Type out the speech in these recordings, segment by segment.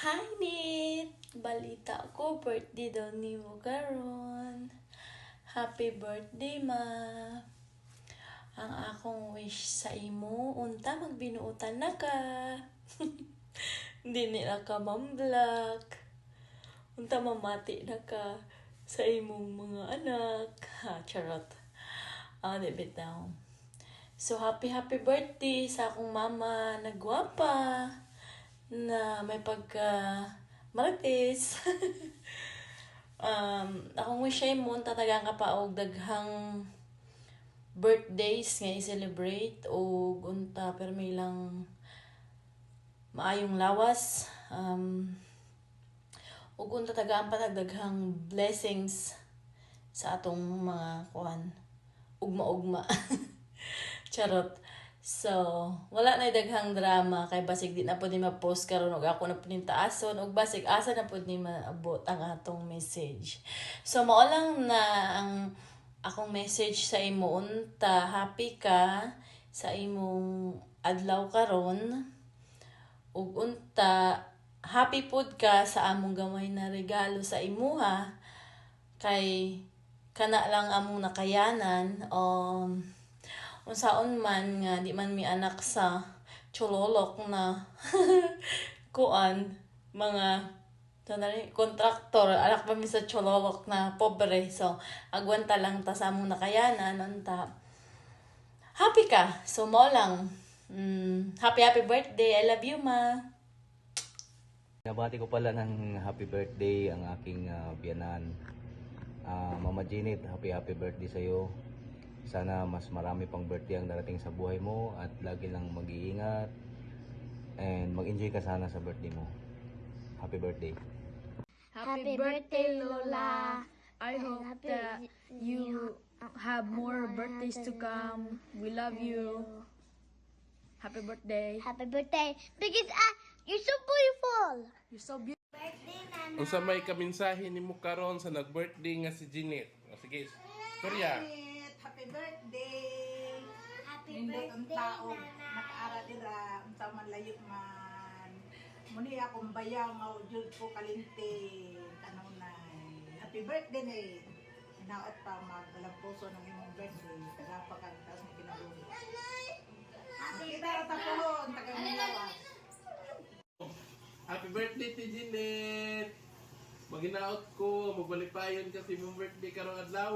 Hi, Nit! Balita ko, birthday daw ni mo karon. Happy birthday, ma! Ang akong wish sa imo, unta magbinuutan na ka. Hindi nila ka mamblak. Unta mamati na ka sa imong mga anak. Ha, charot. Di bitaw. So, happy birthday sa akong mama na gwapa. Na may pagka marites. Akong wish ay mo tatagang ka pa og daghang birthdays nga i-celebrate o unta pero may lang maayong lawas. Ug unta tagaan pa daghang blessings sa atong mga ugma-ugma. Charot. So, wala na daghang drama kay basig di na pud ni ma-post karon og ako na pud ni taason og basig asa na pud ni maabot ang atong message. So, mao lang na ang akong message sa imo unta happy ka sa imong adlaw karon ug unta happy pud ka sa among gamay na regalo sa imuha kay kana lang among nakayanan unsaon man nga di man mi anak sa chololok na mga kontraktor, anak pa mi sa chololok na pobre. So agwanta lang ta sa among nakayanan unta happy ka. So mo lang happy birthday. I love you, ma. Nabati ko pala ng happy birthday ang aking biyanan. Mama Janet, happy birthday sa iyo. Sana mas marami pang birthday ang darating sa buhay mo at lagi lang mag-iingat and mag-enjoy ka sana sa birthday mo. Happy birthday. Happy birthday, Lola. I hope that you have more birthdays to come. We love you. Happy birthday. Happy birthday. Because you're so beautiful. You're so beautiful. Birthday, Nana. Unsa may kaminsahe nimo karon sa nag-birthday nga si Janet? Sige, storya. Happy birthday! Happy Nindot ang birthday, tao, Nana. nakaara dira, unsa man layo man. Muni akong bayaw nga jud ko kalinte kanunay. Happy birthday ni. Hinaot pa magdalang puso ng imong birthday. Tagapa ka taas mo kinabuhi. Kita ta pohon tagang lawas. Happy birthday ti Janet. Maginaot ko, magbalipayon kasi mong birthday karong adlaw.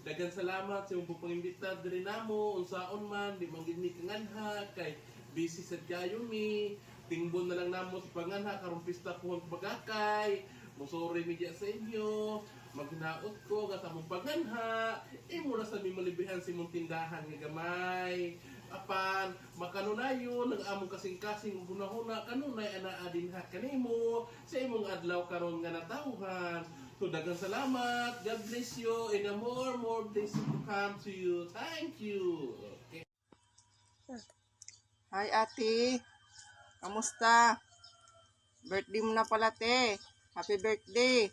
Daghang salamat sa imong pangimbita diri namo unsaon man di man gid mi kanganha kay busy sad kayo mi. Tingbon na lang namo sa panganha karong pista ko bagakay. Musori mi diya sa inyo. Maghinaot ko nga sa mong panganha. Imo na sa mi malibihan sa imong tindahan nga gamay. Apan makanunayon ang among kasing-kasing hunahuna kanunay anaa dinha kanimo sa imong adlaw karon nga natawhan. So daghang salamat. God bless you and more blessings to come to you. Thank you. Okay. Hi ate, kamusta? Birthday mo na pala te. Happy birthday.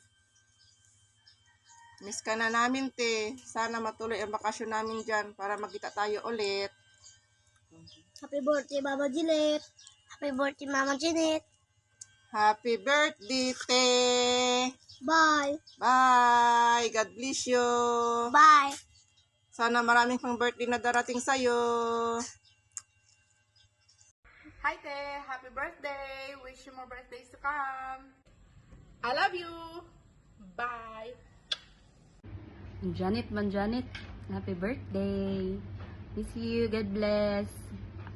Miss ka na namin te. Sana matuloy ang bakasyon namin dyan para magkita tayo ulit. Happy birthday, Mama Janet. Happy birthday, Mama Janet. Happy birthday te. Bye. Bye. God bless you. Bye. Sana maraming pang birthday na darating sa'yo. Hi te! Happy birthday! Wish you more birthdays to come! I love you! Bye! Janet, happy birthday. Miss you, God bless.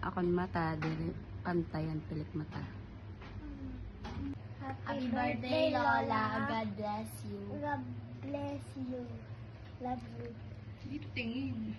Akon mata, dili pantayan pilik mata. Happy birthday, Lola. God bless you. God bless you. Love you. Dito tingin.